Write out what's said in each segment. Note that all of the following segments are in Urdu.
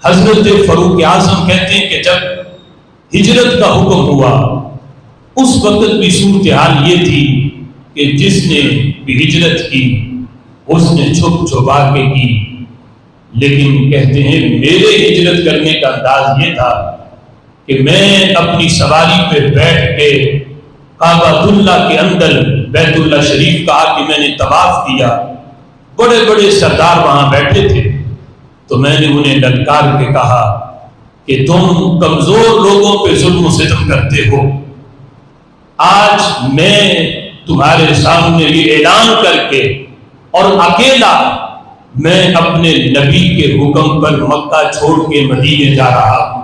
حضرت فاروق اعظم کہتے ہیں کہ جب ہجرت کا حکم ہوا اس وقت بھی صورتحال یہ تھی کہ جس نے بھی ہجرت کی اس نے چھپ چھپا کے کی، لیکن کہتے ہیں میرے ہجرت کرنے کا انداز یہ تھا کہ میں اپنی سواری پہ بیٹھ کے کعبۃ اللہ کے اندر بیت اللہ شریف کا کہ میں نے طواف کیا، بڑے بڑے سردار وہاں بیٹھے تھے، تو میں نے انہیں للکار کے کہا کہ تم کمزور لوگوں پہ ظلم و ستم کرتے ہو، آج میں تمہارے سامنے یہ اعلان کر کے اور اکیلا میں اپنے نبی کے حکم پر مکہ چھوڑ کے مدینے جا رہا ہوں۔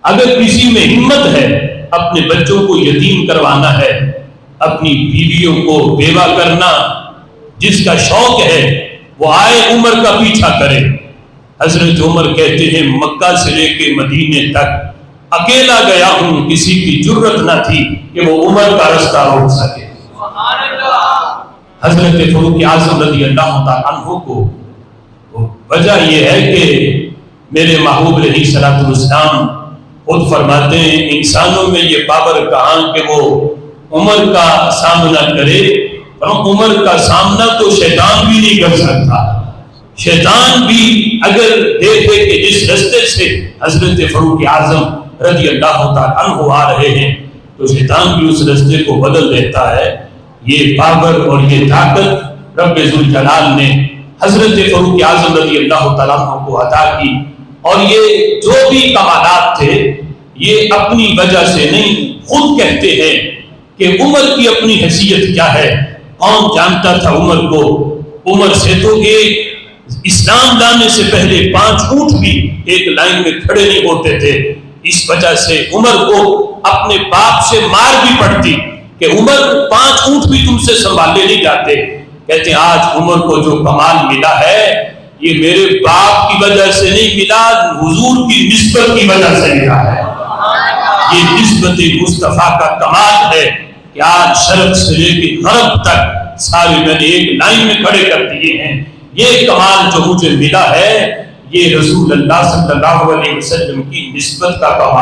اگر کسی میں ہمت ہے اپنے بچوں کو یتیم کروانا ہے، اپنی بیویوں کو بیوہ کرنا، جس کا شوق ہے وہ آئے عمر کا پیچھا کرے۔ حضرت عمر کہتے ہیں مکہ سے لے کے مدینے تک اکیلا گیا ہوں، کسی کی جرت نہ تھی کہ وہ عمر کا رستہ روک سکے۔ حضرت فاروق اعظم رضی اللہ تعالیٰ عنہ کو وجہ یہ ہے کہ میرے محبوب علیہ الصلوۃ والسلام خود فرماتے ہیں انسانوں میں یہ پاور کہاں کہ وہ عمر کا سامنا کرے، اور عمر کا سامنا تو شیطان بھی نہیں کر سکتا۔ شیطان بھی اگر دیکھے کہ جس رستے سے حضرت فاروق اعظم رضی اللہ تعالیٰ عنہ آ رہے ہیں تو شیطان بھی اس رستے کو بدل دیتا ہے۔ یہ پاور اور یہ طاقت رب ذوالجلال نے حضرت فاروق اعظم رضی اللہ تعالیٰ عنہ کو عطا کی، اور یہ جو بھی کمالات تھے یہ اپنی وجہ سے نہیں، خود کہتے ہیں کہ عمر کی اپنی حیثیت کیا ہے، کون جانتا تھا عمر کو؟ عمر سے تو ایک اسلام لانے سے پہلے 5 اونٹ بھی ایک لائن میں کھڑے نہیں ہوتے تھے، اس وجہ سے عمر کو اپنے باپ سے مار بھی پڑتی کہ عمر 5 اونٹ بھی تم سے سنبھالے نہیں جاتے۔ کہتے ہیں آج عمر کو جو کمال ملا ہے یہ میرے باپ کی وجہ سے نہیں ملا، حضور کی نسبت کی وجہ سے ملا ہے۔ یہ نسبت مصطفیٰ کا کمال ہے کہ آج شرق سے لے کے غرب تک سارے میں نے ایک لائن میں کھڑے کر دیے ہیں۔ یہ کمال جو مجھے ملا ہے یہ رسول اللہ صلی اللہ علیہ وسلم کی نسبت کا کمال